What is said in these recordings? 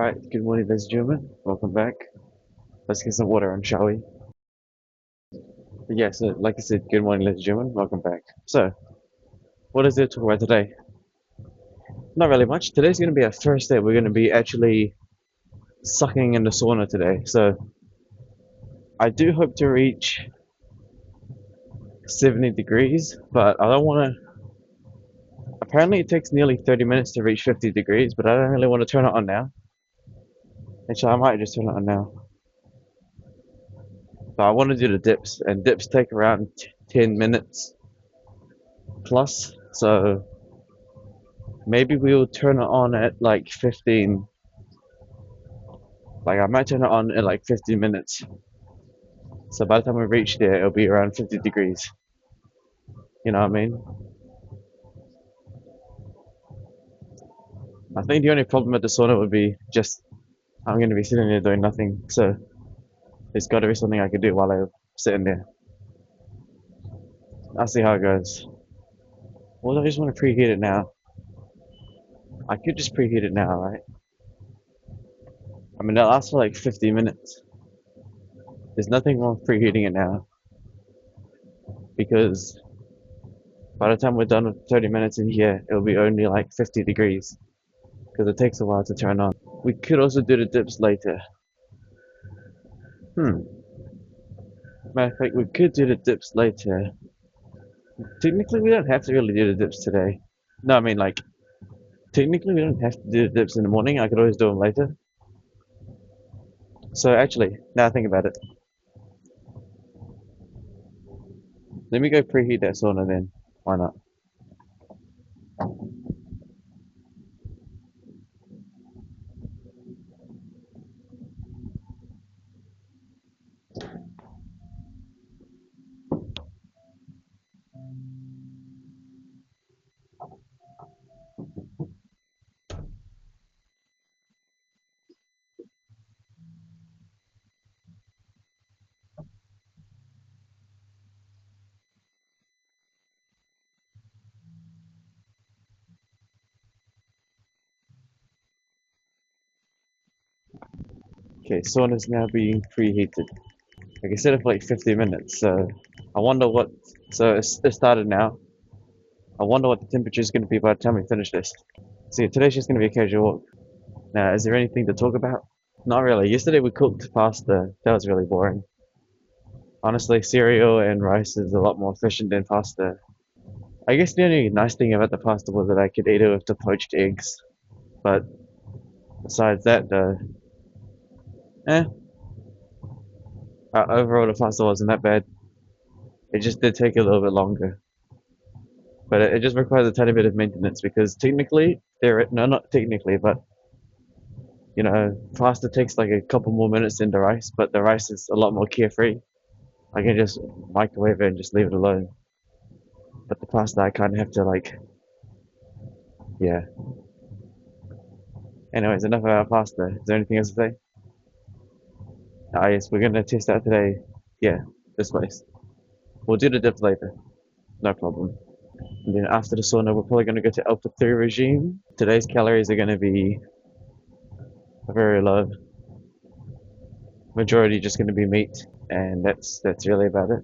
Alright, good morning ladies and gentlemen, welcome back. Let's get some water on, shall we? But yeah, so like I said, good morning ladies and gentlemen, welcome back. So, what is there to talk about today? Not really much. Today's going to be our first day. We're going to be actually sucking in the sauna today. So, I do hope to reach 70 degrees, but I don't want to. Apparently, it takes nearly 30 minutes to reach 50 degrees, but I don't really want to turn it on now. Actually, I might just turn it on now. But I want to do the dips, and dips take around 10 minutes plus. So, maybe we'll turn it on at like 15. Like, I might turn it on in like 15 minutes. So by the time we reach there, it'll be around 50 degrees. You know what I mean? I think the only problem with the sauna would be just I'm going to be sitting there doing nothing. So there's got to be something I can do while I'm sitting there. I'll see how it goes. Well, I just want to preheat it now. I could just preheat it now, right? I mean, that lasts for like 50 minutes. There's nothing wrong with preheating it now because by the time we're done with 30 minutes in here, it'll be only like 50 degrees because it takes a while to turn on. We could also do the dips later. Matter of fact, we could do the dips later. Technically, we don't have to really do the dips today. No, I mean, like, technically, we don't have to do the dips in the morning. I could always do them later. So, actually, now I think about it, let me go preheat that sauna then. Why not? Okay, sauna's now being preheated. Like I said, it for like 50 minutes. So, I wonder what. So, it started now. I wonder what the temperature is going to be by the time we finish this. See, today's just going to be a casual walk. Now, is there anything to talk about? Not really. Yesterday we cooked pasta. That was really boring. Honestly, cereal and rice is a lot more efficient than pasta. I guess the only nice thing about the pasta was that I could eat it with the poached eggs. But besides that, though, eh, overall the pasta wasn't that bad. It just did take a little bit longer. But it just requires a tiny bit of maintenance because technically, no, not technically, but pasta takes like a couple more minutes than the rice, but the rice is a lot more carefree. I can just microwave it and just leave it alone. But the pasta, I kind of have to like, yeah. Anyways, enough about pasta. Is there anything else to say? Ah, yes, we're gonna test out today. Yeah, this place. We'll do the dips later. No problem. And then after the sauna, we're probably gonna go to Alpha 3 regime. Today's calories are gonna be very low. Majority just gonna be meat, and that's really about it.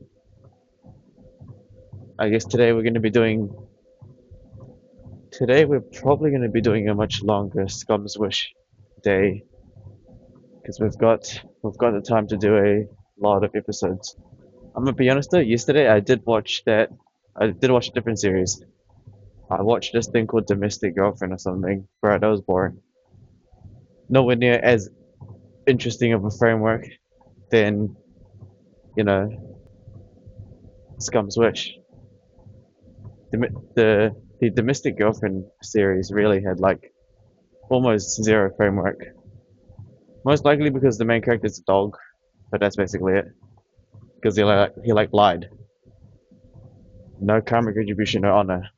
I guess today we're gonna be doing. Today we're probably gonna be doing a much longer Scum's Wish day because we've got the time to do a lot of episodes. I'm gonna be honest though, yesterday I did watch that. I did watch a different series. I watched this thing called Domestic Girlfriend or something. Bro, that was boring. Nowhere near as interesting of a framework than, you know, Scum's Wish. The Domestic Girlfriend series really had like almost zero framework. Most likely because the main character is a dog, but that's basically it. Because he lied. No karmic retribution, no honor.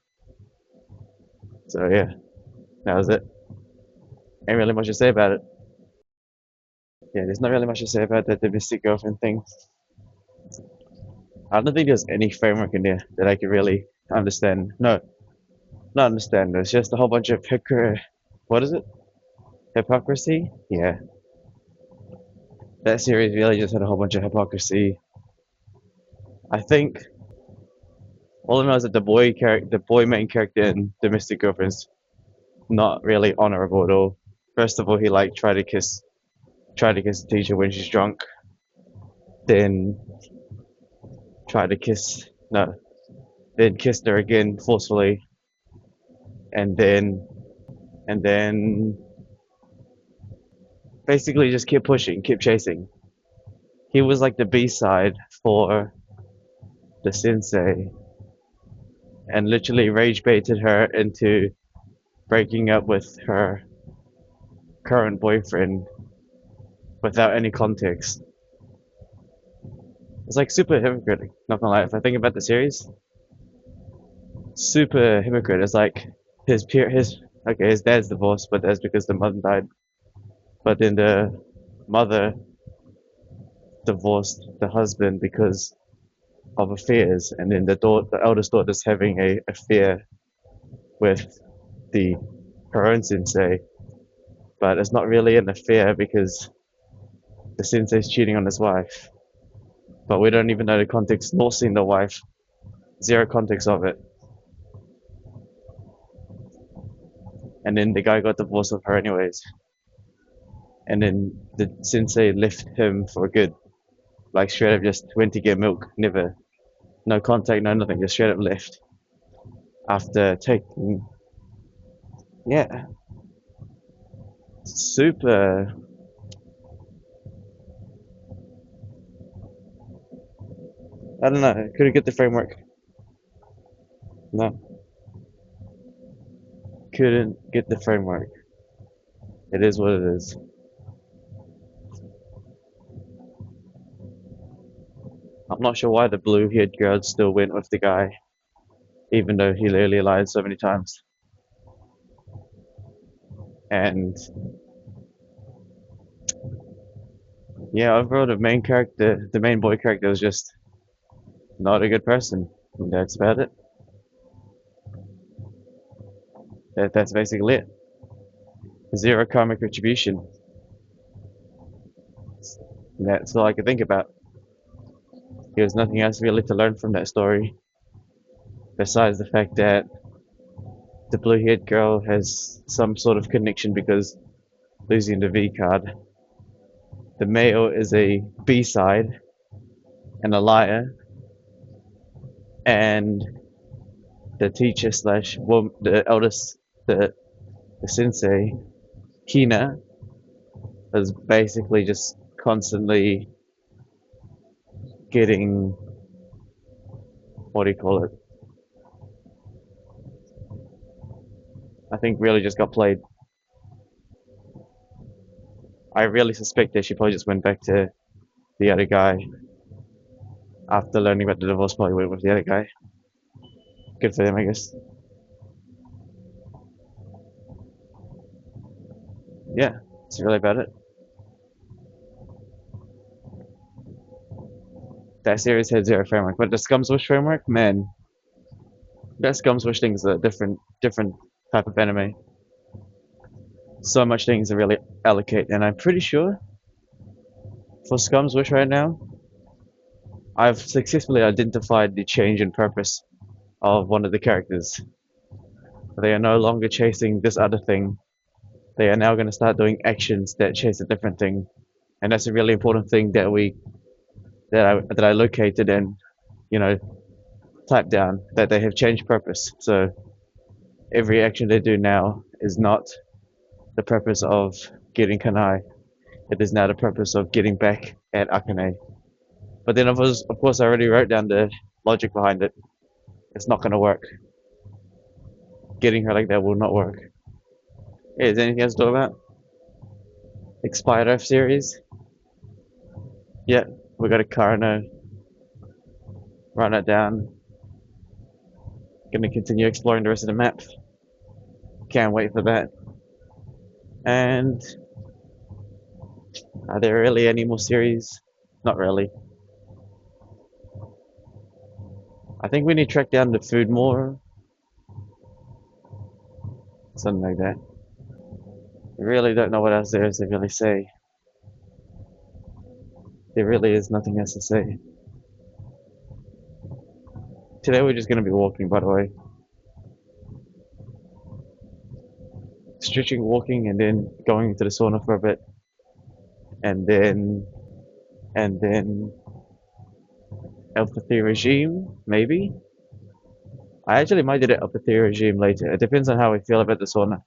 So yeah, that was it. Ain't really much to say about it. Yeah, there's not really much to say about that domestic girlfriend thing. I don't think there's any framework in there that I could really understand. No, not understand. There's just a whole bunch of hickory. What is it? Hypocrisy? Yeah. That series really just had a whole bunch of hypocrisy. I think all I know is that the boy main character in Domestic Girlfriends, not really honorable at all. First of all, he like tried to kiss the teacher when she's drunk, then tried to kiss no, then kissed her again forcefully, and then basically just kept pushing, kept chasing. He was like the B side for the sensei, and literally rage baited her into breaking up with her current boyfriend without any context. It's like super hypocritical. Not gonna lie, if I think about the series, super hypocrite. It's like his dad's divorced, but that's because the mother died. But then the mother divorced the husband because of affairs, and then the eldest daughter's having a affair with the her own sensei, but it's not really an affair because the sensei's cheating on his wife. But we don't even know the context, nor seen the wife. Zero context of it. And then the guy got divorced with her anyways. And then the sensei left him for good. Like straight up just went to get milk. Never, no contact, no nothing. Just straight up left after taking, yeah, super. I don't know. Couldn't get the framework. No, couldn't get the framework. It is what it is. I'm not sure why the blue-haired girl still went with the guy, even though he literally lied so many times. And yeah, overall, the main boy character was just not a good person. And that's about it. That's basically it. Zero karmic retribution. That's all I could think about. There was nothing else really to learn from that story, besides the fact that the blue-haired girl has some sort of connection because losing the V card. The male is a B side and a liar, and the teacher slash the eldest, the sensei, Hina, is basically just constantly getting, what do you call it? I think really just got played. I really suspect that she probably just went back to the other guy after learning about the divorce. Probably went with the other guy. Good for them, I guess. Yeah, that's really about it. That series had zero framework, but the Scumswish framework, man, that Scumswish thing is a different type of anime. So much things to really allocate, and I'm pretty sure for Scumswish right now, I've successfully identified the change in purpose of one of the characters. They are no longer chasing this other thing. They are now going to start doing actions that chase a different thing, and that's a really important thing that I located and you know typed down that they have changed purpose. So every action they do now is not the purpose of getting Kanai. It is now the purpose of getting back at Akane. But then of course I already wrote down the logic behind it. It's not going to work. Getting her like that will not work. Hey, is there anything else to talk about? Expired Earth series? Yeah, we got a Karano. Run it down. Gonna continue exploring the rest of the map. Can't wait for that. And are there really any more series? Not really. I think we need to track down the food more. Something like that. I really don't know what else there is to really say. There really is nothing else to say. Today we're just gonna be walking, by the way. Stretching, walking, and then going to the sauna for a bit, and then empathy regime, maybe. I actually might do the empathy regime later. It depends on how we feel about the sauna,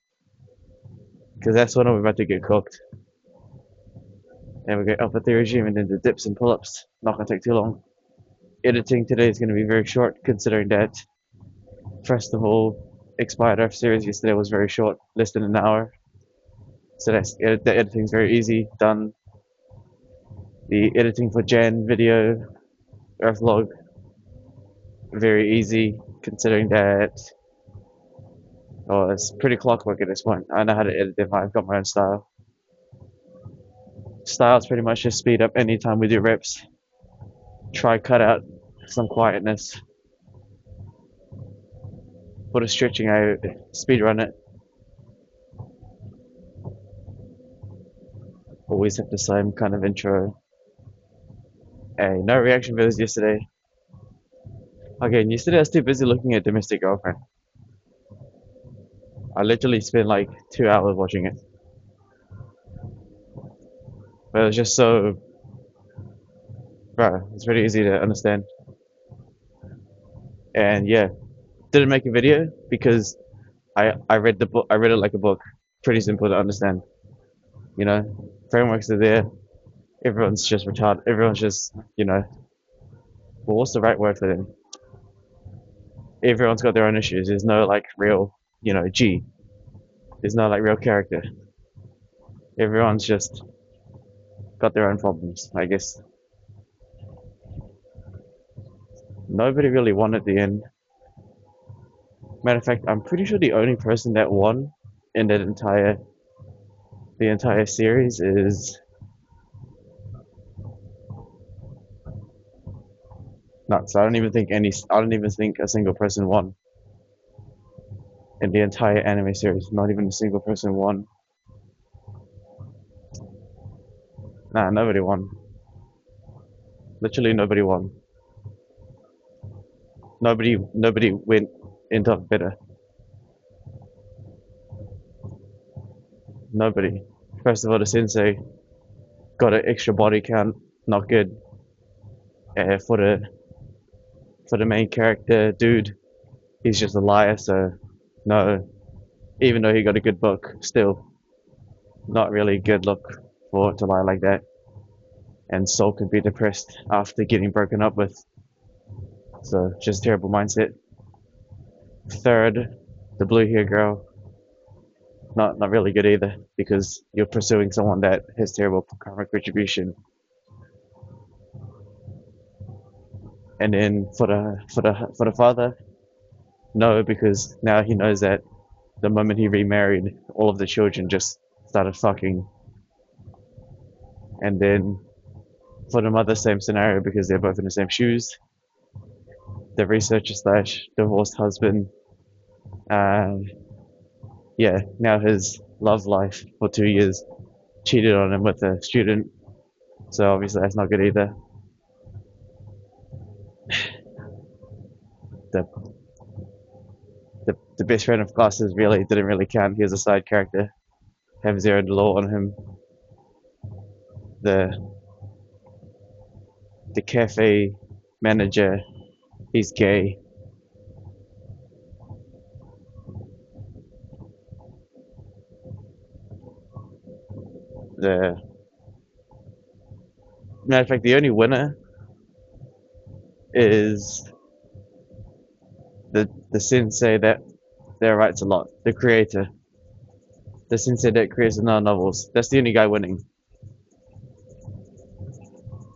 because that sauna we're about to get cooked. And we get empathy regime, and then the dips and pull-ups. Not gonna take too long. Editing today is gonna be very short, considering that first of all, expired Earth series yesterday was very short, less than an hour. So the editing's very easy, done. The editing for Jan video, Earth log, very easy, considering that it's pretty clockwork at this point. I know how to edit them. I've got my own style. Styles pretty much just speed up anytime we do reps. Try cut out some quietness. Put a stretching out, speed run it. Always have the same kind of intro. Hey, no reaction videos yesterday. Again, yesterday I was too busy looking at Domestic Girlfriend. I literally spent like 2 hours watching it. But it was just so, bro, it's very easy to understand. And yeah, didn't make a video because I read the book. I read it like a book. Pretty simple to understand. You know, frameworks are there. Everyone's just retarded. Everyone's just, well, what's the right word for them? Everyone's got their own issues. There's no like real, G. There's no like real character. Everyone's just got their own problems, I guess. Nobody really won at the end. Matter of fact, I'm pretty sure the only person that won in the entire series is nuts. I don't even think a single person won in the entire anime series. Not even a single person won. Nah, nobody won. Literally nobody won. Nobody went ended up better. Nobody. First of all, the sensei got an extra body count. Not good. For the main character, dude, he's just a liar. So no. Even though he got a good book, still not really good look for to lie like that. And Soul could be depressed after getting broken up with. So just terrible mindset. Third, the blue hair girl. Not really good either because you're pursuing someone that has terrible karmic retribution. And then for the father, no, because now he knows that the moment he remarried, all of the children just started fucking. And then for the mother, same scenario because they're both in the same shoes. The researcher slash divorced husband, yeah, now his love life for 2 years cheated on him with a student. So obviously that's not good either. The the best friend of classes really didn't really count. He was a side character. Have zero law on him. The the cafe manager, he's gay. The matter of fact, the only winner is the sensei that writes a lot, the creator, the sensei that creates the novels. That's the only guy winning.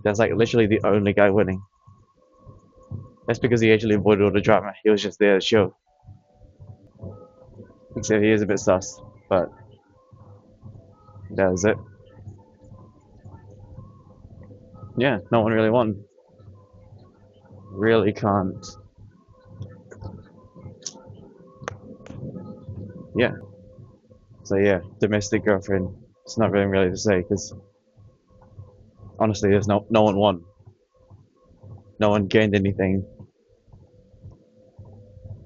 That's like literally the only guy winning. That's because he actually avoided all the drama. He was just there to show. Except he is a bit sus, but that was it. Yeah, no one really won. Really can't. Yeah. So yeah, domestic girlfriend. It's not really to say because honestly, there's no one won, no one gained anything,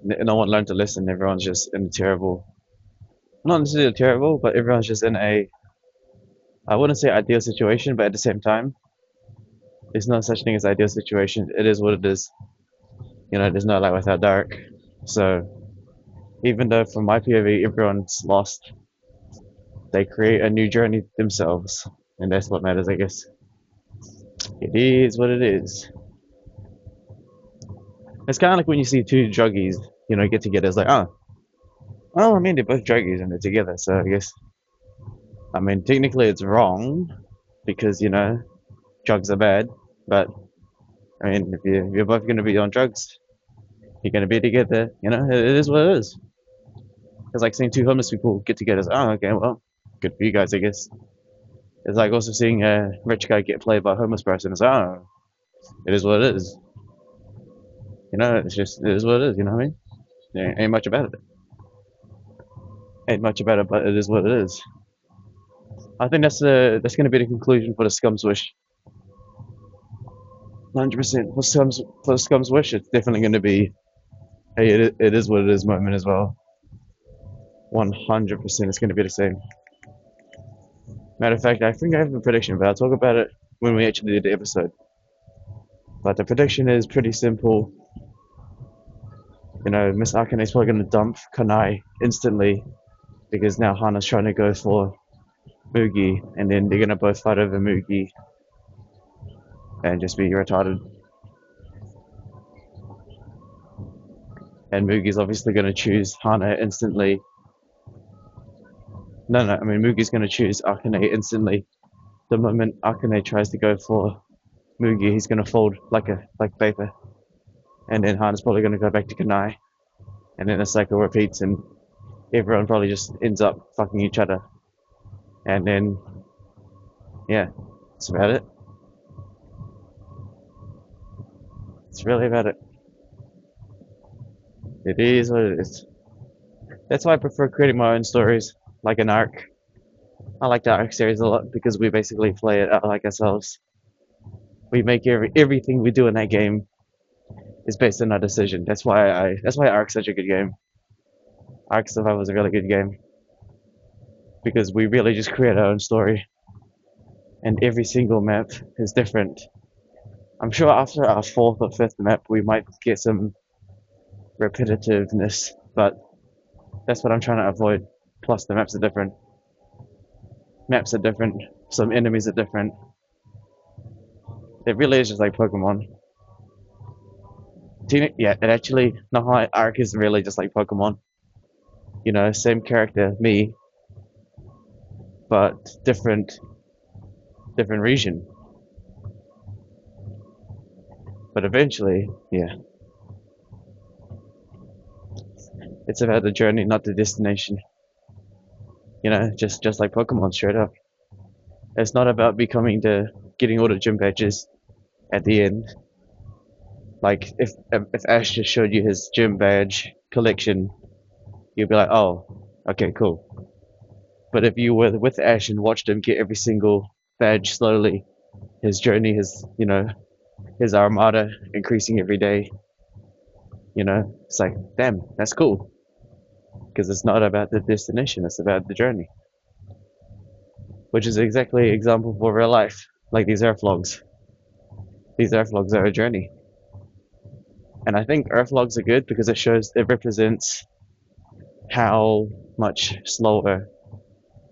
no one learned to listen. Everyone's just in a terrible, not necessarily terrible, but everyone's just in a, I wouldn't say ideal situation, but at the same time, there's no such thing as ideal situation. It is what it is. There's no light without dark. So even though from my POV everyone's lost, they create a new journey themselves, and that's what matters, I guess. It is what it is. It's kind of like when you see two druggies, get together. It's like, oh, I mean, they're both druggies and they're together. So I guess, I mean, technically it's wrong because drugs are bad. But I mean, if you're both going to be on drugs, you're going to be together. It is what it is. It's like seeing two homeless people get together. It's, oh, okay, well, good for you guys, I guess. It's like also seeing a rich guy get played by a homeless person. It's, oh, it is what it is. It's just, it is what it is. You know what I mean? Ain't much about it. Ain't much about it, but it is what it is. I think that's going to be the conclusion for the Scum's Wish. 100% for Scum's Wish. It's definitely going to be, hey, it is what it is moment as well. 100% it's going to be the same. Matter of fact, I think I have a prediction, but I'll talk about it when we actually do the episode. But the prediction is pretty simple. Miss Akane is probably going to dump Kanai instantly because now Hana's trying to go for Mugi, and then they're going to both fight over Mugi and just be retarded. And Mugi's obviously going to choose Hana instantly. No, I mean Mugi's going to choose Akane instantly. The moment Akane tries to go for Mugi, he's going to fold like paper. And then Hana's probably going to go back to Kanai. And then the cycle repeats and everyone probably just ends up fucking each other. And then, yeah, that's about it. It's really about it. It is what it is. That's why I prefer creating my own stories, like an arc. I like the arc series a lot because we basically play it out like ourselves. We make everything we do in that game is based on our decision. That's why Ark's such a good game. Ark Survival is a really good game because we really just create our own story, and every single map is different. I'm sure after our fourth or fifth map we might get some repetitiveness, but that's what I'm trying to avoid. Plus the maps are different. Maps are different. Some enemies are different. It really is just like Pokemon. Yeah, it actually, Nahai Arc is really just like Pokemon. Same character, me, but different region. But eventually, yeah, it's about the journey, not the destination. Just like Pokemon, straight up. It's not about getting all the gym badges at the end. Like if Ash just showed you his gym badge collection, you'd be like, oh, okay, cool. But if you were with Ash and watched him get every single badge slowly, his journey, his armada increasing every day, it's like, damn, that's cool. Because it's not about the destination, it's about the journey. Which is exactly an example for real life, like these Earth logs. These Earth logs are a journey. And I think Earth logs are good because it represents how much slower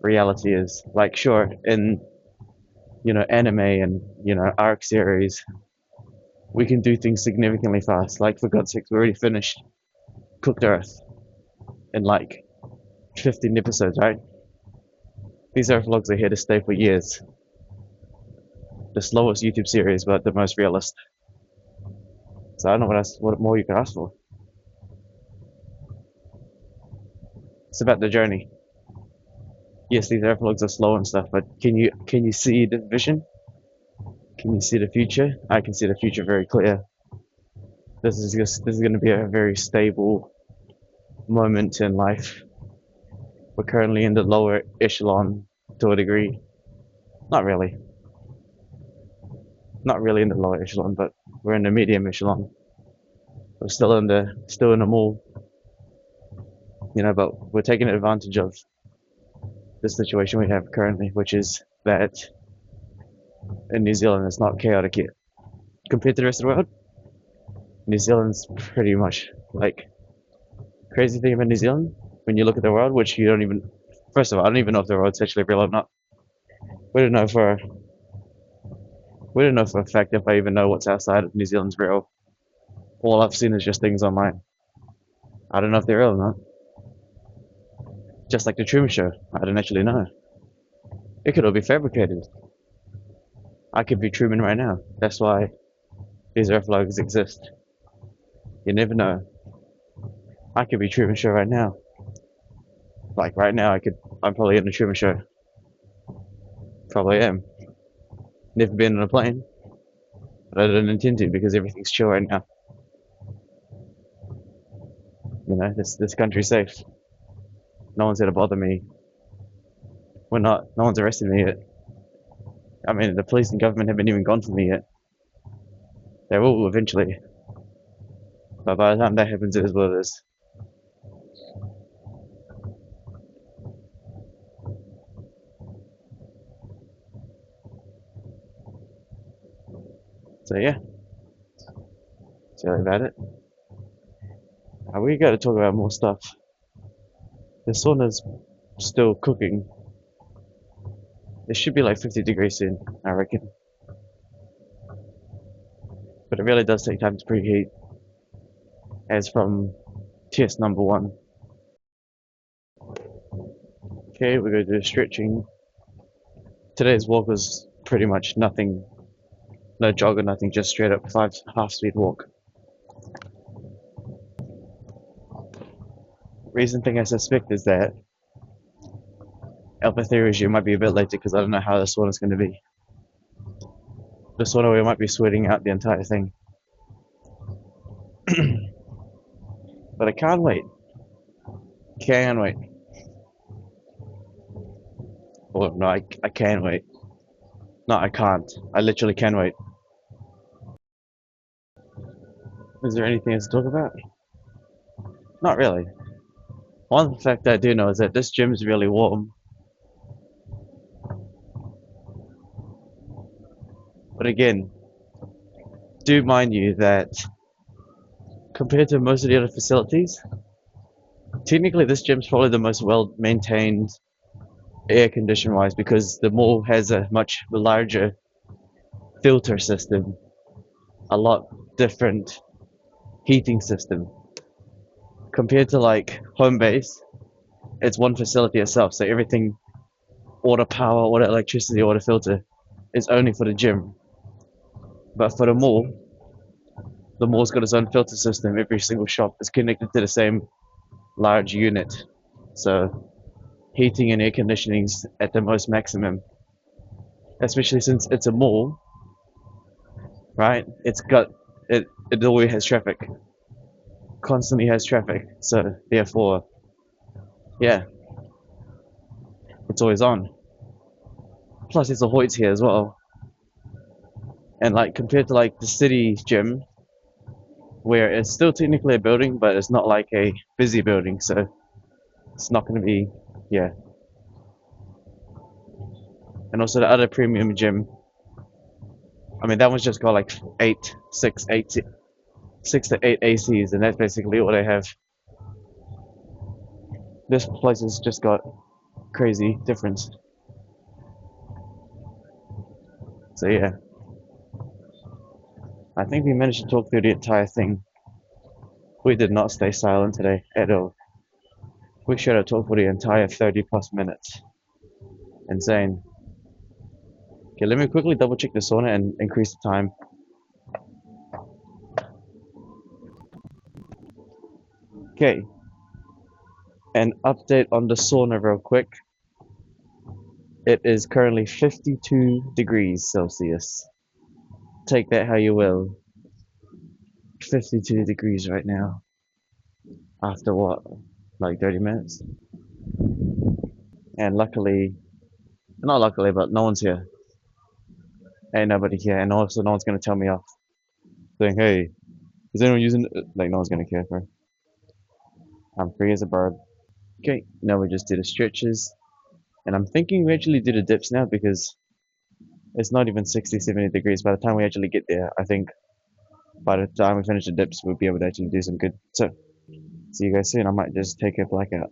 reality is. Like, sure, in anime and arc series, we can do things significantly fast. Like, for God's sake, we already finished Cooked Earth in like 15 episodes, right? These Earth logs are here to stay for years. The slowest YouTube series, but the most realist. So I don't know what more you can ask for. It's about the journey. Yes, these Earth logs are slow and stuff, but can you see the vision? Can you see the future? I can see the future very clear. This is going to be a very stable moment in life We're currently in the lower echelon to a degree. Not really. Not really in the lower echelon, but we're in the medium echelon. We're still in the mall, but we're taking advantage of the situation we have currently, which is that in New Zealand it's not chaotic yet. Compared to the rest of the world, New Zealand's pretty much like crazy thing about New Zealand when you look at the world, which you don't even first of all, I don't even know if the world's actually real or not. We don't know for we don't know for a fact if I even know what's outside of New Zealand's real. All I've seen is just things online. I don't know if they're real or not. Just like the Truman Show, I don't actually know. It could all be fabricated. I could be Truman right now. That's why these Earth logs exist. You never know. I could be Truman Show right now. Like right now, I'm probably in the Truman Show. Probably am. Never been on a plane, but I don't intend to because everything's chill right now. This country's safe. No one's gonna bother me. We're not. No one's arrested me yet. I mean, the police and government haven't even gone for me yet. They will eventually. But by the time that happens, it is what it is. So yeah, that's really about it. We got to talk about more stuff. The sauna's still cooking. It should be like 50 degrees soon, I reckon. But it really does take time to preheat, as from test number 1. Okay, we're going to do stretching. Today's walk was pretty much nothing, no jog or nothing, just straight up half-speed walk. Reason thing I suspect is that Alpha theory is you might be a bit later because I don't know how this one is going to be. This one we might be sweating out the entire thing. But I can't wait. Can wait. Well, no, I can wait. No, I can't. I literally can wait. Is there anything else to talk about? Not really. One fact I do know is that this gym is really warm. But again, do mind you that compared to most of the other facilities, technically this gym's probably the most well maintained air condition wise because the mall has a much larger filter system, a lot different heating system. Compared to like home base, it's one facility itself, so everything, water power, water electricity, water filter is only for the gym. But for the mall's got its own filter system. Every single shop is connected to the same large unit. So heating and air conditioning's at the most maximum. Especially since it's a mall, right? It always has traffic. Constantly has traffic. So therefore, yeah, it's always on. Plus there's a Hoyts here as well. And like compared to like the city gym, where it's still technically a building, but it's not like a busy building, so it's not going to be, yeah. And also the other premium gym, I mean that one's just got like 6 to 8 ACs, and that's basically all they have. This place has just got crazy difference. So yeah, I think we managed to talk through the entire thing. We did not stay silent today at all. We should have talked for the entire 30 plus minutes. Insane. Okay, let me quickly double check the sauna and increase the time. Okay, an update on the sauna real quick. It is currently 52 degrees Celsius. Take that how you will. 52 degrees right now. After what? Like 30 minutes? And luckily, not luckily, but no one's here. Ain't nobody here, and also no one's gonna tell me off, saying, "Hey, is anyone using it?" Like no one's gonna care, bro. I'm free as a bird. Okay, now we just do the stretches, and I'm thinking we actually do the dips now because it's not even 60, 70 degrees. By the time we actually get there, I think by the time we finish the dips, we'll be able to actually do some good. So, see you guys soon. I might just take a blackout.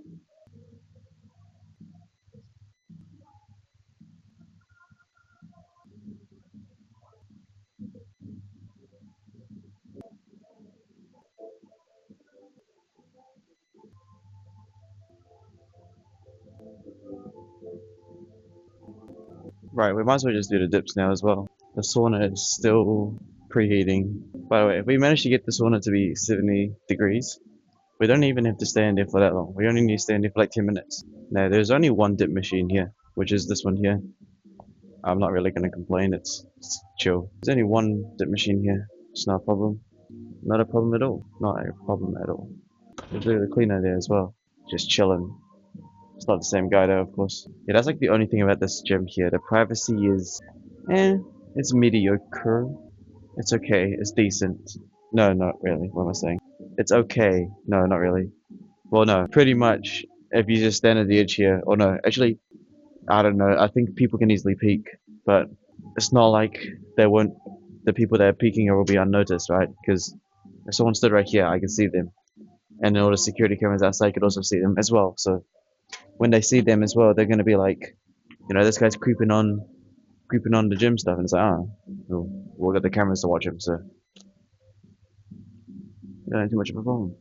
Right, we might as well just do the dips now as well. The sauna is still preheating. By the way, if we manage to get the sauna to be 70 degrees, we don't even have to stay in there for that long. We only need to stay in there for like 10 minutes. Now, there's only one dip machine here, which is this one here. I'm not really going to complain, it's chill. There's only one dip machine here. It's not a problem. Not a problem at all. Not a problem at all. There's a cleaner there as well. Just chilling. It's not the same guy though, of course. Yeah, that's like the only thing about this gym here. The privacy is, it's mediocre. It's okay. It's decent. No, not really. What am I saying? It's okay. No, not really. Well, no. Pretty much, if you just stand at the edge here, or no, actually, I don't know. I think people can easily peek, but it's not like they won't. The people that are peeking will be unnoticed, right? Because if someone stood right here, I can see them, and then all the security cameras outside could also see them as well. So when they see them as well, they're gonna be like, this guy's creeping on the gym stuff, and it's like, well, we've got the cameras to watch him, so not too much of a problem.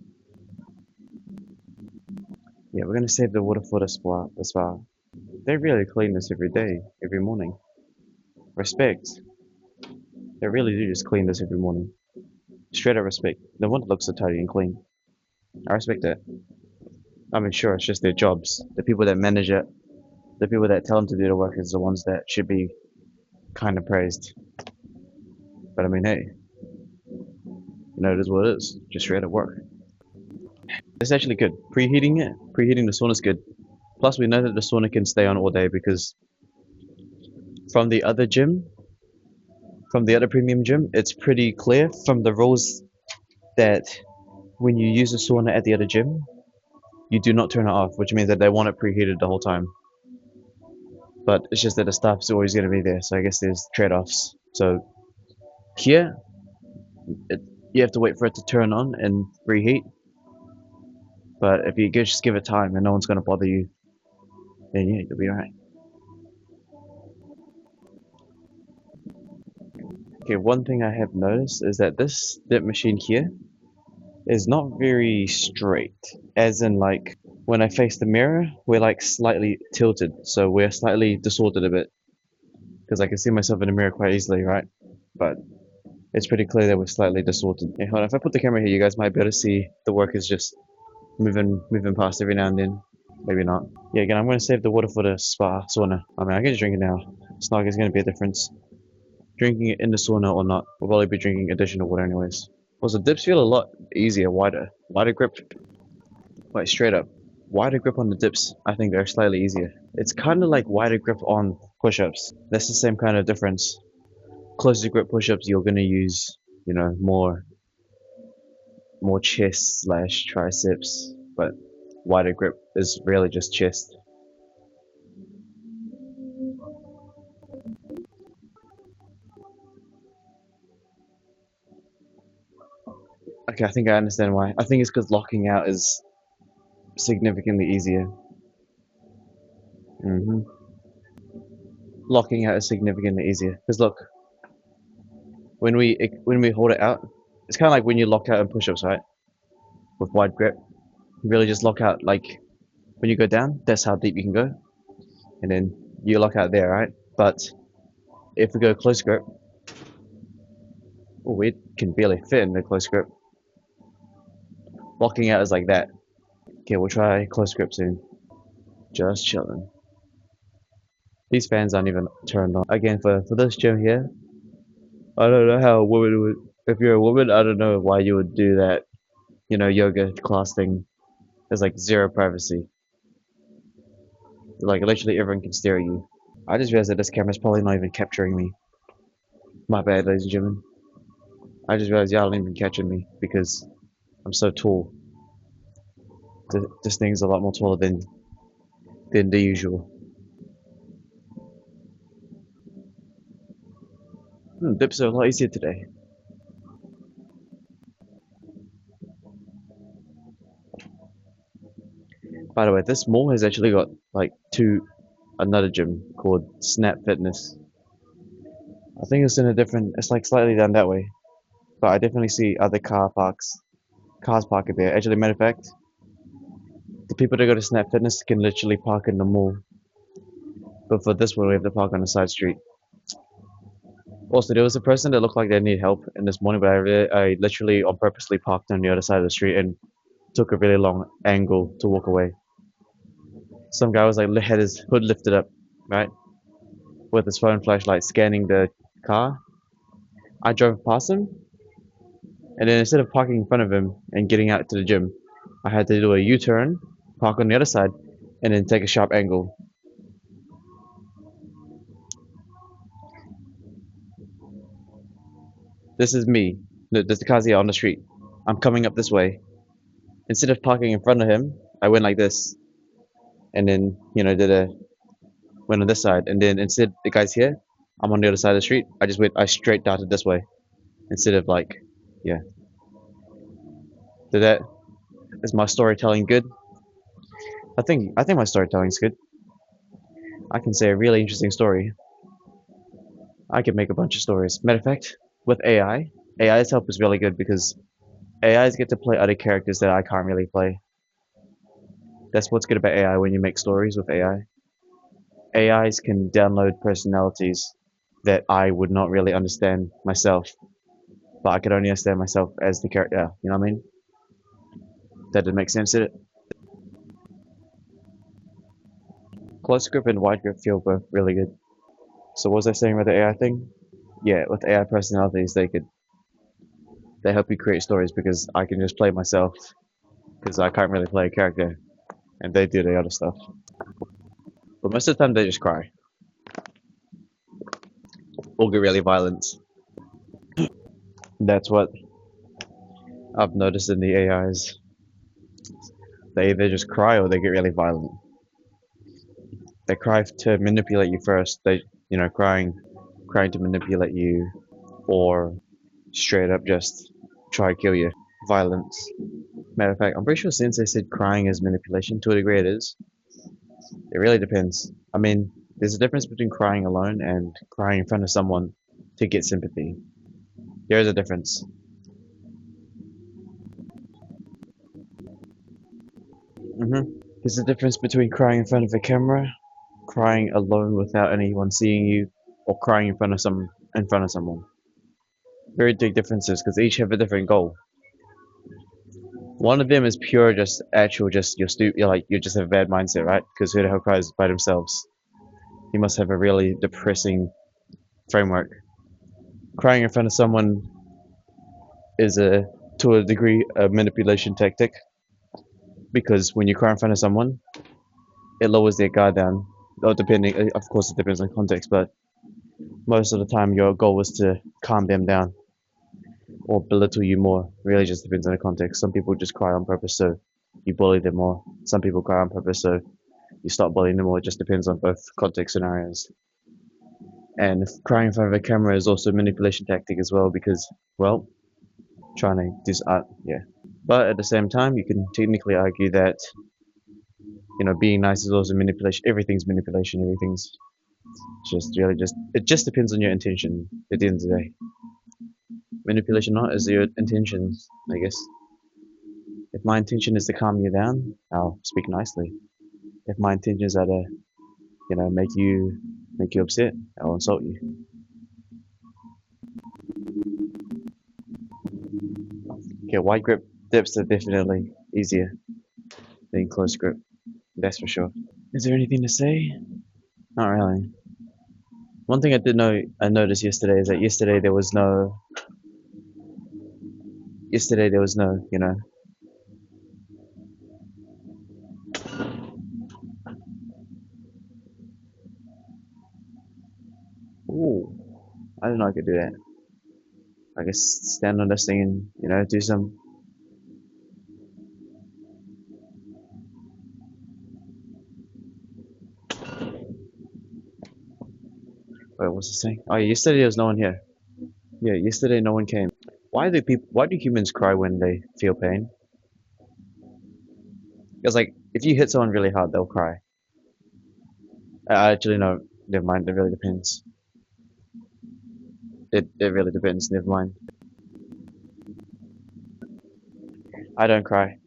Yeah, we're gonna save the water for the spa. The spa. They really clean this every day, every morning. Respect. They really do just clean this every morning. Straight up respect. No wonder it looks so tidy and clean. I respect that. I mean, sure, it's just their jobs. The people that manage it, the people that tell them to do the work is the ones that should be kind of praised. But I mean, hey, it is what it is. Just straight up work. It's actually good. Preheating the sauna is good. Plus, we know that the sauna can stay on all day because from the other gym, from the other premium gym, it's pretty clear from the rules that when you use the sauna at the other gym, you do not turn it off, which means that they want it preheated the whole time. But it's just that the staff's always going to be there, so I guess there's trade-offs. So here, it, you have to wait for it to turn on and reheat. But if you just give it time and no one's going to bother you, then yeah, you'll be alright. Okay, one thing I have noticed is that this dip machine here is not very straight. As in, like, when I face the mirror, we're like slightly tilted, so we're slightly distorted a bit. Because I can see myself in the mirror quite easily, right? But it's pretty clear that we're slightly distorted. Yeah, hold on, if I put the camera here, you guys might be able to see the work is just moving past every now and then. Maybe not. Yeah, again, I'm going to save the water for the spa sauna. I mean, I can just drink it now. It's not like it's going to be a difference. Drinking it in the sauna or not, we'll probably be drinking additional water anyways. Also, dips feel a lot easier, wider grip. Like straight up, wider grip on the dips. I think they're slightly easier. It's kind of like wider grip on push-ups. That's the same kind of difference. Closer grip push-ups, you're gonna use, more chest slash triceps, but wider grip is really just chest. Okay, I think I understand why. I think it's because locking out is significantly easier. hmm Locking out is significantly easier. Because look, when we hold it out, it's kind of like when you lock out in push-ups, right? With wide grip, you really just lock out. Like when you go down, that's how deep you can go, and then you lock out there, right? But if we go close grip, oh, we can barely fit in the close grip. Locking out is like that. Okay, we'll try close grip soon. Just chilling. These fans aren't even turned on. Again, for this gym here, I don't know how a woman would. If you're a woman, I don't know why you would do that. Yoga class thing. There's like zero privacy. Like literally everyone can stare at you. I just realized that this camera's probably not even capturing me. My bad, ladies and gentlemen. I just realized y'all ain't even catching me because I'm so tall. This thing's a lot more taller than the usual. Dips are a lot easier today. By the way, this mall has actually got like another gym called Snap Fitness. I think it's in a different, it's like slightly down that way, but I definitely see other cars parked there. Actually, matter of fact, the people that go to Snap Fitness can literally park in the mall, but for this one, we have to park on a side street. Also, there was a person that looked like they need help in this morning, but I literally on purposely parked on the other side of the street and took a really long angle to walk away. Some guy was like had his hood lifted up, right, with his phone flashlight scanning the car. I drove past him, and then instead of parking in front of him and getting out to the gym, I had to do a U-turn, park on the other side, and then take a sharp angle. This is me. There's the cars here on the street. I'm coming up this way. Instead of parking in front of him, I went like this, and then went on this side, and then instead the guy's here, I'm on the other side of the street. I straight darted this way instead of like, yeah. Did that is my storytelling good? I think my storytelling's good. I can say a really interesting story. I could make a bunch of stories. Matter of fact, with AI's help is really good because AIs get to play other characters that I can't really play. That's what's good about AI when you make stories with AI. AIs can download personalities that I would not really understand myself, but I could only understand myself as the character. You know what I mean? That did make sense, did it? Close grip and wide grip feel both really good. So what was I saying about the AI thing? Yeah, with AI personalities, they help you create stories because I can just play myself because I can't really play a character, and they do the other stuff. But most of the time, they just cry or get really violent. That's what I've noticed in the AIs. They either just cry or they get really violent. They cry to manipulate you first. Crying to manipulate you, or straight up just try to kill you. Violence. Matter of fact, I'm pretty sure Sensei said crying is manipulation. To a degree, it is. It really depends. I mean, there's a difference between crying alone and crying in front of someone to get sympathy. There is a difference. There's a difference between crying in front of a camera, crying alone without anyone seeing you, or crying in front of someone. Very big differences because each have a different goal. One of them is pure, just actual, just you're stupid. You're like you just have a bad mindset, right? Because who the hell cries by themselves? You must have a really depressing framework. Crying in front of someone is to a degree, a manipulation tactic because when you cry in front of someone, it lowers their guard down. Or depending, of course, it depends on context, but most of the time, your goal is to calm them down or belittle you more. Really, just depends on the context. Some people just cry on purpose, so you bully them more. Some people cry on purpose, so you stop bullying them more. It just depends on both context scenarios. And crying in front of a camera is also a manipulation tactic as well because, well, trying to dis yeah. But at the same time, you can technically argue that being nice is also manipulation. Everything's manipulation. Everything's just it just depends on your intention at the end of the day. Manipulation not is your intentions, I guess. If my intention is to calm you down, I'll speak nicely. If my intentions are to, make you upset, I'll insult you. Okay, wide grip dips are definitely easier than close grip. That's for sure. Is there anything to say? Not really. One thing I noticed yesterday is that yesterday there was no, Ooh, I didn't know I could do that. I guess stand on this thing and, do some. Wait, what's this saying? Oh, yeah, yesterday there was no one here. Yeah, yesterday no one came. Why do humans cry when they feel pain? Because, like, if you hit someone really hard, they'll cry. I actually no, never mind. It really depends. It really depends. Never mind. I don't cry,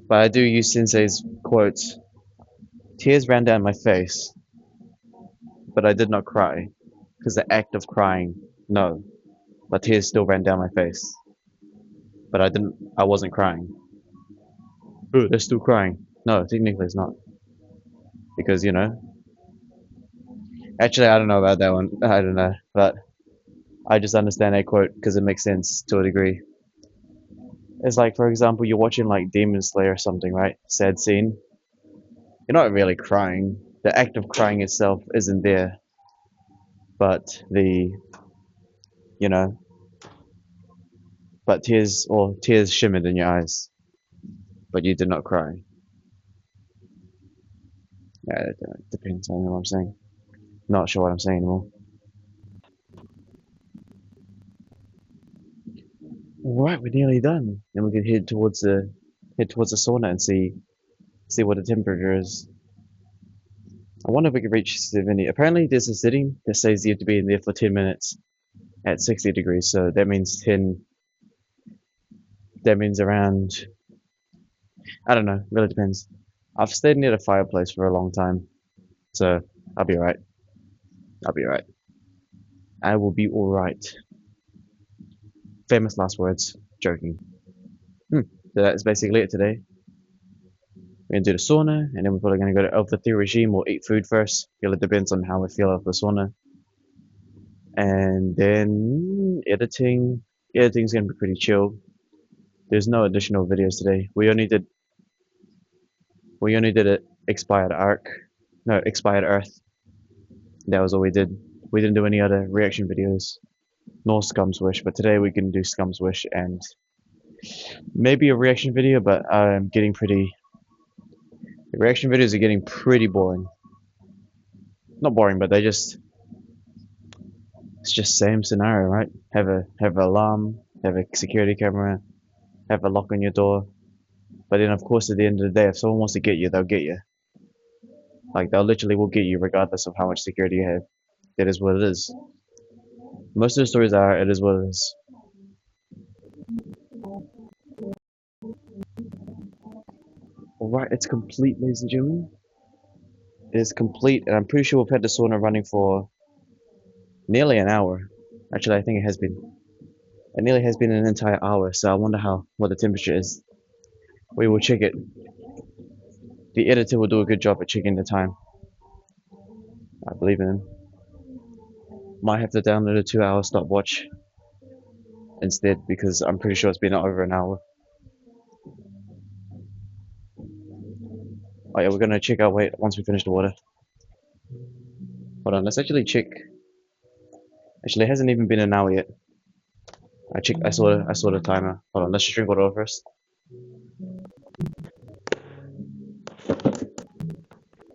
but I do use Sensei's quotes. Tears ran down my face, but I did not cry, because the act of crying, no, but tears still ran down my face, but I wasn't crying. Ooh, they're still crying. No, technically it's not, because actually I don't know about that one. I don't know, but I just understand that quote because it makes sense to a degree. It's like, for example, you're watching like Demon Slayer or something, right? Sad scene. You're not really crying. The act of crying itself isn't there, but you know, but tears shimmered in your eyes, but you did not cry. Yeah, it depends. I don't know what I'm saying. Not sure what I'm saying anymore. All right, we're nearly done. Then we can head towards the sauna and see what the temperature is. I wonder if we can reach 70. Apparently, there's a setting that says you have to be in there for 10 minutes at 60 degrees. So that means 10. That means around. I don't know. Really depends. I've stayed near the fireplace for a long time, so I'll be alright. I'll be alright. I will be alright. Famous last words. Joking. Hmm. So that's basically it today. We're gonna do the sauna, and then we're probably gonna go to Alpha 3 regime or eat food first. It depends on how we feel after the sauna. And then editing. Editing's gonna be pretty chill. There's no additional videos today. We only did it expired arc. No, expired Earth. That was all we did. We didn't do any other reaction videos, nor Scum's Wish, but today we can do Scum's Wish and maybe a reaction video, but the reaction videos are getting pretty boring. Not boring, but it's just same scenario, right? Have a alarm, have a security camera, have a lock on your door. But then of course at the end of the day, if someone wants to get you, they'll get you. Like they'll literally will get you regardless of how much security you have. It is what it is. Most of the stories are it is what it is. Alright, it's complete, ladies and gentlemen. It is complete, and I'm pretty sure we've had the sauna running for nearly an hour. Actually, I think it has been. It nearly has been an entire hour, so I wonder what the temperature is. We will check it. The editor will do a good job at checking the time. I believe in him. Might have to download a 2-hour stopwatch instead because I'm pretty sure it's been over an hour. Oh yeah, we're gonna check our weight once we finish the water. Hold on, let's actually check. Actually, it hasn't even been an hour yet. I saw the timer. Hold on, let's just drink water first.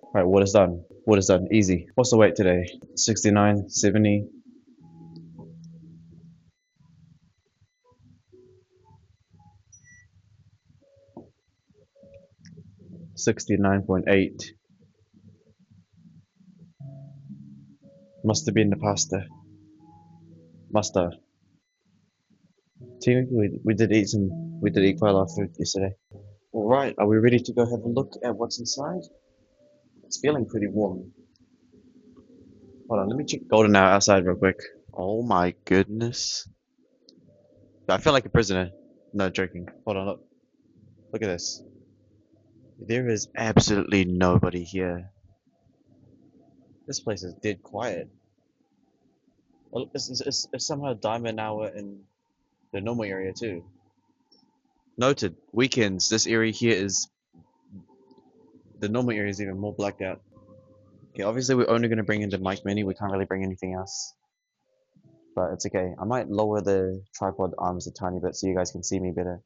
Alright, water's done. Water's done. Easy. What's the weight today? 69, 70. 69.8. Must have been the pasta. Must have. Technically, we did eat quite a lot of food yesterday. Alright, are we ready to go have a look at what's inside? It's feeling pretty warm. Hold on, let me check golden hour outside real quick. Oh my goodness. I feel like a prisoner. No, joking. Hold on, look. Look at this. There is absolutely nobody here. This place is dead quiet. Well, it's somehow diamond hour in the normal area too. Noted. Weekends. This area here is the normal area is even more blacked out. Okay, obviously we're only gonna bring in the mic mini. We can't really bring anything else, but it's okay. I might lower the tripod arms a tiny bit so you guys can see me better.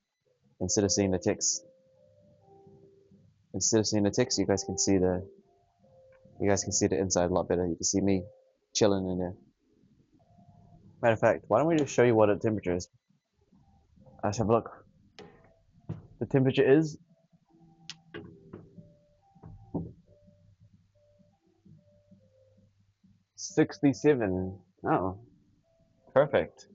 Instead of seeing the text, you guys can see the inside a lot better. You can see me chilling in there. Matter of fact, why don't we just show you what the temperature is? Let's have a look. The temperature is 67. Oh, perfect.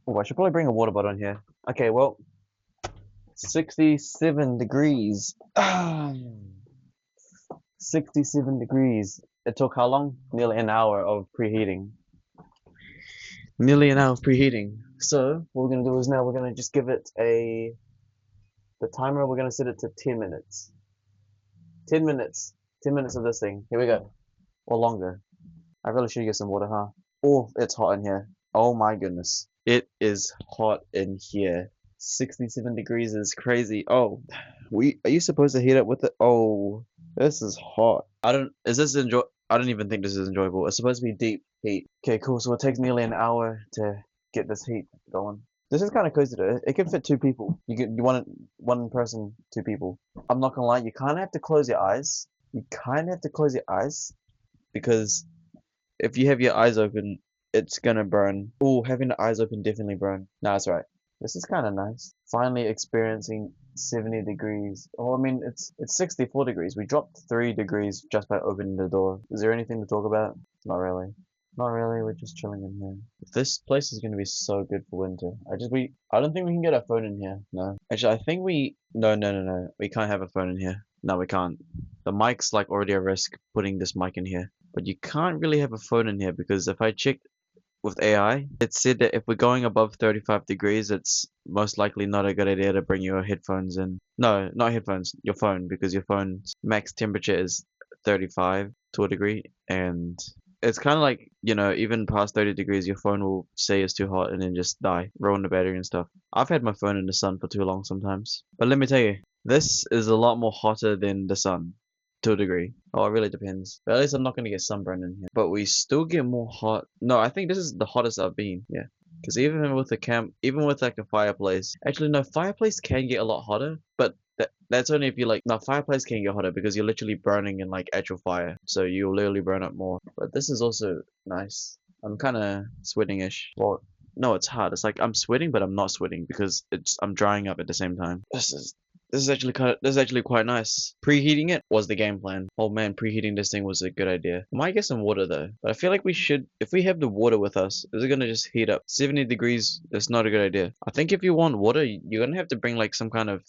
Oh, I should probably bring a water bottle in here. Okay, well, 67 degrees. 67 degrees. It took how long? Nearly an hour of preheating. Nearly an hour of preheating. So, what we're gonna do is now we're gonna just give it the timer, we're gonna set it to 10 minutes. 10 minutes. 10 minutes of this thing. Here we go. Or longer. I really should get some water, huh? Oh, it's hot in here. Oh my goodness. It is hot in here. 67 degrees is crazy. Oh, are you supposed to heat up with it? Oh, this is hot. I don't even think this is enjoyable. It's supposed to be deep heat. Okay, cool. So it takes nearly an hour to get this heat going. This is kind of cozy though. It can fit two people. You want it, one person, two people. I'm not gonna lie, you kind of have to close your eyes. You kind of have to close your eyes because if you have your eyes open, it's gonna burn. Oh, having the eyes open definitely burn. No, that's right. This is kind of nice. Finally experiencing 70 degrees. Oh, I mean, it's 64 degrees. We dropped 3 degrees just by opening the door. Is there anything to talk about? Not really. Not really. We're just chilling in here. This place is gonna be so good for winter. I don't think we can get our phone in here. No. Actually, I think no. We can't have a phone in here. No, we can't. The mic's like already a risk putting this mic in here. But you can't really have a phone in here because if I checked with AI, it said that if we're going above 35 degrees, it's most likely not a good idea to bring your headphones in. No, not headphones, your phone, because your phone's max temperature is 35 to a degree, and it's kind of like, even past 30 degrees, your phone will say it's too hot and then just die, ruin the battery and stuff. I've had my phone in the sun for too long sometimes. But let me tell you, this is a lot more hotter than the sun to a degree. Oh, it really depends. But at least I'm not gonna get sunburned in here. But we still get more hot. No, I think this is the hottest I've been. Yeah. Because even with a camp, even with like a fireplace, actually no, fireplace can get a lot hotter, but that's only if you like. No, fireplace can get hotter because you're literally burning in like actual fire, so you'll literally burn up more. But this is also nice. I'm kind of sweating-ish. Well, no, it's hard. It's like I'm sweating, but I'm not sweating because I'm drying up at the same time. This is actually quite nice. Preheating it was the game plan. Oh man, preheating this thing was a good idea. I might get some water though, but I feel like we should, if we have the water with us, is it gonna just heat up? 70 degrees, that's not a good idea. I think if you want water, you're gonna have to bring like some kind of,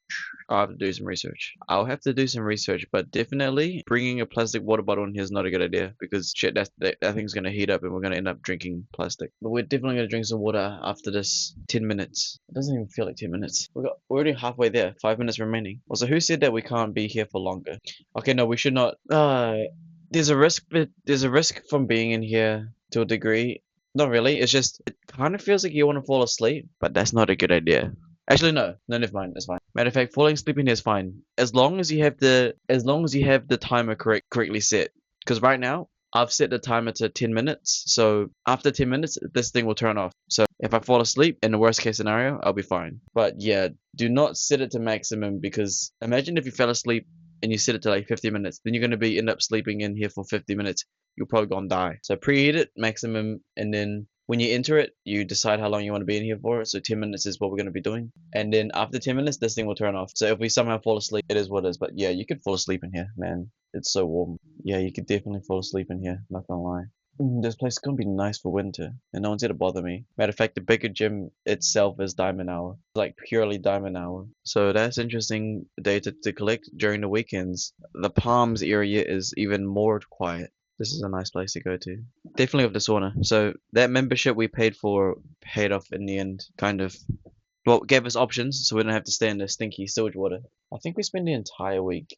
I'll have to do some research. I'll have to do some research, but definitely bringing a plastic water bottle in here is not a good idea because shit, that thing's gonna heat up and we're gonna end up drinking plastic. But we're definitely gonna drink some water after this 10 minutes. It doesn't even feel like 10 minutes. We're already halfway there, 5 minutes remaining. Also, who said that we can't be here for longer? Okay, no, we should not. There's a risk, but there's a risk from being in here to a degree. Not really. It's just it kind of feels like you want to fall asleep, but that's not a good idea. Actually, no, never mind. It's fine. Matter of fact, falling asleep in here is fine as long as you have the timer correctly set. Because right now I've set the timer to 10 minutes, so after 10 minutes, this thing will turn off. So if I fall asleep, in the worst case scenario, I'll be fine. But yeah, do not set it to maximum because imagine if you fell asleep and you set it to like 50 minutes, then you're going to end up sleeping in here for 50 minutes. You're probably going to die. So preheat it maximum, and then when you enter it, you decide how long you want to be in here for. So 10 minutes is what we're going to be doing. And then after 10 minutes, this thing will turn off. So if we somehow fall asleep, it is what it is. But yeah, you could fall asleep in here, man. It's so warm. Yeah, you could definitely fall asleep in here. Not gonna lie. This place is gonna be nice for winter, and no one's gonna bother me. Matter of fact, the bigger gym itself is Diamond Hour, like purely Diamond Hour. So that's interesting data to collect during the weekends. The Palms area is even more quiet. This is a nice place to go to. Definitely with the sauna. So that membership we paid for paid off in the end, kind of. Well, it gave us options, so we don't have to stay in the stinky sewage water. I think we spent the entire week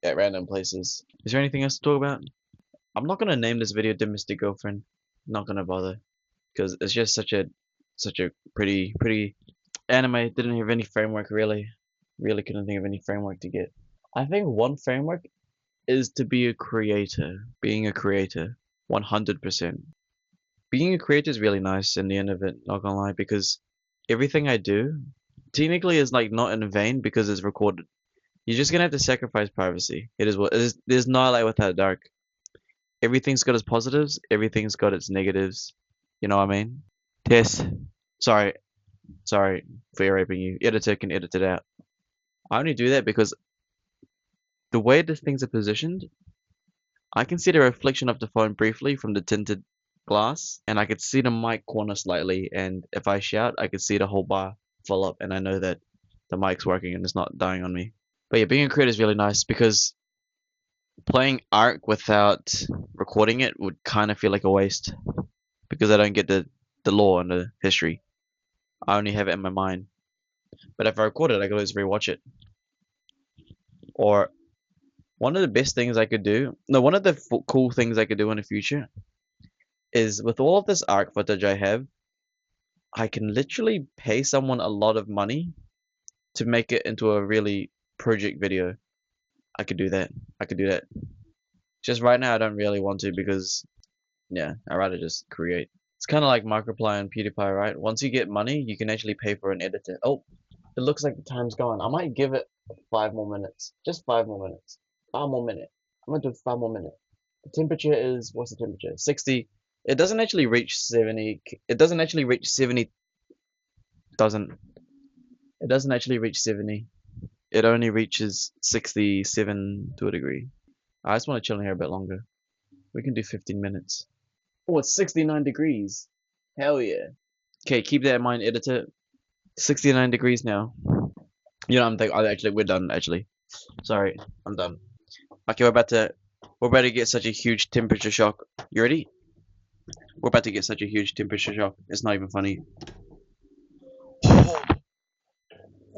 at random places. Is there anything else to talk about? I'm not gonna name this video Domestic Girlfriend. Not gonna bother because it's just such a pretty anime. Didn't have any framework really. Really couldn't think of any framework to get. I think one framework is to be a creator. Being a creator, 100%. Being a creator is really nice in the end of it, not gonna lie, because everything I do technically is like not in vain because it's recorded. You're just gonna have to sacrifice privacy. It is what it is. There's no light without dark. Everything's got its positives, everything's got its negatives. You know what I mean? Tess. Sorry, sorry for raping you. Editor can edit it out. I only do that because the way these things are positioned, I can see the reflection of the phone briefly from the tinted glass, and I could see the mic corner slightly, and if I shout, I could see the whole bar fill up, and I know that the mic's working and it's not dying on me. But yeah, being a creator is really nice because playing Ark without recording it would kind of feel like a waste because I don't get the lore and the history. I only have it in my mind. But if I record it, I could always rewatch it. Or one of the best things I could do, no, one of the cool things I could do in the future is with all of this Ark footage I have, I can literally pay someone a lot of money to make it into a really project video. I could do that. I could do that. Just right now, I don't really want to because, yeah, I'd rather just create. It's kind of like Markiplier and PewDiePie, right? Once you get money, you can actually pay for an editor. Oh, it looks like the time's gone. I might give it 5 more minutes. Just 5 more minutes. 5 more minutes. I'm gonna do 5 more minutes. The temperature is, what's the temperature? 60. It doesn't actually reach 70. It doesn't actually reach 70. Doesn't. It doesn't actually reach 70. It only reaches 67 to a degree. I just want to chill in here a bit longer. We can do 15 minutes. Oh, it's 69 degrees. Hell yeah. Okay, keep that in mind, editor. 69 degrees now. You know, I'm thinking, actually, we're done, actually. Sorry, I'm done. Okay, we're about to get such a huge temperature shock. You ready? We're about to get such a huge temperature shock. It's not even funny.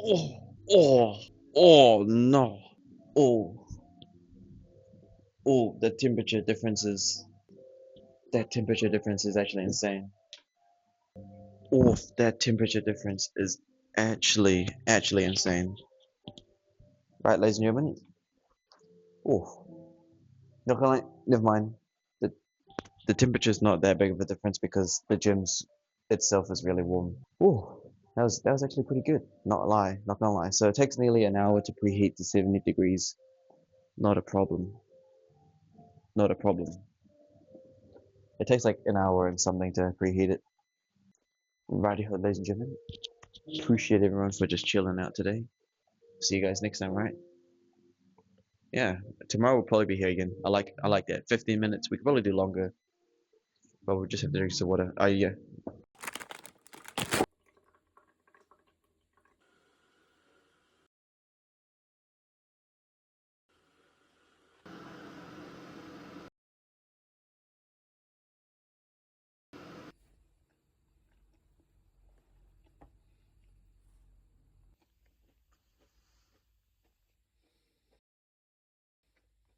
Oh, oh, oh, no. Oh, oh, that temperature difference is actually insane. Oh, that temperature difference is actually insane. Right, ladies and gentlemen. Oh, never mind. The the temperature's not that big of a difference because the gym's itself is really warm. Oh, that was actually pretty good. Not gonna lie. So it takes nearly an hour to preheat to 70 degrees. Not a problem. Not a problem. It takes like an hour and something to preheat it. Righty ho, ladies and gentlemen. Appreciate everyone for just chilling out today. See you guys next time, right? Yeah, tomorrow we'll probably be here again. I like that. 15 minutes. We could probably do longer, but we'll just have to drink some water. Yeah.